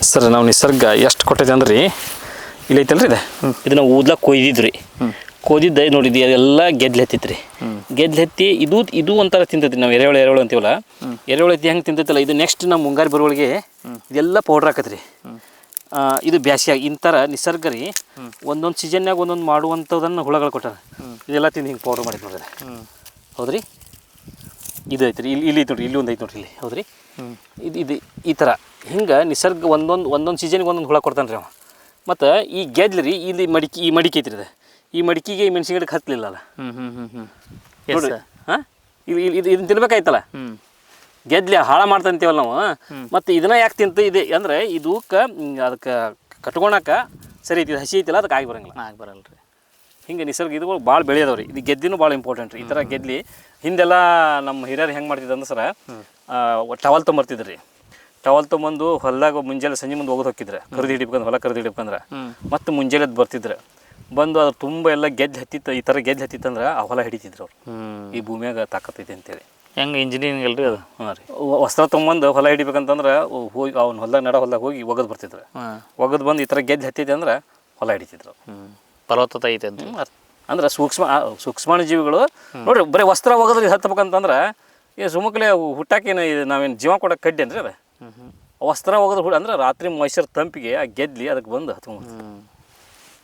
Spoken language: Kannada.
ಸರ್ ನಾವು ನಿಸರ್ಗ ಎಷ್ಟು ಕೊಟ್ಟೈತೆ ಅಂದ್ರೆ ಇಲ್ಲಿ ಐತಲ್ರಿ ಇದು ಇದನ್ನ ಊದ್ಲಾಕ ಕೊಯ್ದಿದ್ರಿ ಕೊಯ್ದಿದ್ದ ನೋಡಿದ್ವಿ ಅದೆಲ್ಲ ಗೆದ್ಲು ಹತ್ತಿತ್ರಿ ಗೆದ್ಲು ಹತ್ತಿ ಇದು ಒಂಥರ ತಿಂತೈತಿ ನಾವು ಎರೆಹುಳು ಅಂತೀವಲ್ಲ ಎರೆಹುಳು ಹತ್ತಿ ಹೆಂಗೆ ತಿಂತೈತಲ್ಲ ಇದು ನೆಕ್ಸ್ಟ್ ನಮ್ಮ ಮುಂಗಾರು ಬರುವಳಿಗೆ ಇದೆಲ್ಲ ಪೌಡ್ರ್ ಹಾಕತ್ರಿ ಇದು ಬ್ಯಾಸಿಯಾಗಿ ಇಂಥರ ನಿಸರ್ಗ ರೀ ಒಂದೊಂದು ಸೀಸನ್ಯಾಗ ಒಂದೊಂದು ಮಾಡುವಂಥದ್ದನ್ನು ಹುಳಗಳು ಕೊಟ್ಟಾರ ಇದೆಲ್ಲ ತಿಂದು ಹಿಂಗೆ ಪೌಡ್ರ್ ಮಾಡಿ ನೋಡ್ರಿ ಹೌದ್ರಿ ಇದು ಐತ್ರಿ ಇಲ್ಲಿ ಐತೆ ನೋಡ್ರಿ ಇಲ್ಲಿ ಒಂದು ಐತೆ ನೋಡ್ರಿ ಇಲ್ಲಿ ಹೌದ್ರಿ ಇದು ಈ ಥರ ಹಿಂಗೆ ನಿಸರ್ಗ ಒಂದೊಂದು ಸೀಸನ್ಗೆ ಒಂದೊಂದು ಹುಳ ಕೊಡ್ತಾನೆ ರೀ ಅವ ಮತ್ತು ಈ ಗೆದ್ಲು ರೀ ಇಲ್ಲಿ ಮಡಿಕೆ ಐತ್ರಿ ಇದು ಈ ಮಡಿಕೆಗೆ ಈ ಮೆಣಸಿನ ಗಿಡಕ್ಕೆ ಹತ್ತಲಿಲ್ಲಲ್ಲ ನೋಡ್ರಿ ಹಾಂ ಇದನ್ನ ತಿನ್ಬೇಕಾಯ್ತಲ್ಲ ಗೆದ್ಲಿ ಹಾಳ ಮಾಡ್ತಂತೀವಲ್ಲ ನಾವು ಮತ್ತು ಇದನ್ನ ಯಾಕೆ ತಿಂತ ಇದೆ ಅಂದರೆ ಇದಕ್ಕೆ ಅದಕ್ಕೆ ಕಟ್ಕೊಳಕ ಸರಿ ಐತಿ ಹಸಿ ಐತಿಲ್ಲ ಅದಕ್ಕೆ ಆಗಿ ಬರಲ್ಲ ರೀ ಹಿಂಗೆ ನಿಸರ್ಗ ಇದುಗಳು ಭಾಳ ಬೆಳೆಯದವ್ರಿ ಇದು ಗೆದ್ದಿನೂ ಭಾಳ ಇಂಪಾರ್ಟೆಂಟ್ ರೀ ಈ ಥರ ಗೆದ್ಲಿ ಹಿಂದೆಲ್ಲ ನಮ್ಮ ಹಿರಿಯರು ಹೆಂಗೆ ಮಾಡ್ತಿದ್ರು ಅಂದ್ರೆ ಸರ ಟವಲ್ ತೊಗೊಂಬರ್ತಿದ್ರು ರೀ ಟವಲ್ ತೊಗೊಂಬಂದು ಹೊಲದಾಗ ಮುಂಜಾನೆ ಸಂಜೆ ಮುಂದೆ ಹೋಗೋದು ಹೋಗಿದ್ರೆ ಕರ್ದು ಹಿಡಿಬೇಕಂದ್ರೆ ಹೊಲ ಕರ್ದು ಹಿಡಿಬೇಕಂದ್ರೆ ಮತ್ತು ಮುಂಜಾನೆ ಬರ್ತಿದ್ರು ಬಂದು ಅದು ತುಂಬ ಎಲ್ಲ ಗೆದ್ದು ಹತ್ತಿತ್ತು ಈ ಥರ ಗೆದ್ದು ಹತ್ತಿತ್ತಂದ್ರೆ ಆ ಹೊಲ ಹಿಡಿತಿದ್ರು ಅವ್ರು ಈ ಭೂಮಿಯಾಗ ತಾಕತ್ತೈತಿ ಅಂತೇಳಿ ಹೆಂಗೆ ಇಂಜಿನಿಯರಿಂಗ್ ಅಲ್ರಿ ಅದು ಹಾಂ ರೀ ವಸ್ತ್ರ ತೊಗೊಂಬಂದು ಹೊಲ ಹಿಡಿಬೇಕಂತಂದ್ರೆ ಹೋಗಿ ಅವ್ನು ಹೊಲದಾಗ ಹೋಗಿ ಒಗದು ಬರ್ತಿದ್ರು ಒಗದು ಬಂದು ಈ ಥರ ಗೆದ್ದು ಹತ್ತಿದ್ದೆ ಅಂದ್ರೆ ಹೊಲ ಹಿಡಿತಿದ್ರು ಫಲವತ್ತತೆ ಐತೆ ಅಂತ ಅಂದ್ರೆ ಸೂಕ್ಷ್ಮಾಣು ಜೀವಿಗಳು ನೋಡ್ರಿ ಬರೀ ವಸ್ತ್ರ ಒಗದ್ರಿ ಹತ್ತಬೇಕಂತಂದ್ರೆ ಈ ಸುಮಕ್ಲೆ ಹುಟ್ಟಾಕೇನು ನಾವೇನು ಜೀವ ಕೊಡೋಕೆ ಕಡ್ಡಿ ಅಂದ್ರೆ ಅದು ವಸ್ತ್ರ ಒಗದು ಅಂದ್ರೆ ರಾತ್ರಿ ಮೊಯ್ಸರ್ ತಂಪಿಗೆ ಆ ಗೆದ್ಲಿ ಅದಕ್ಕೆ ಬಂದು ಹತ್ಕೊಂಡು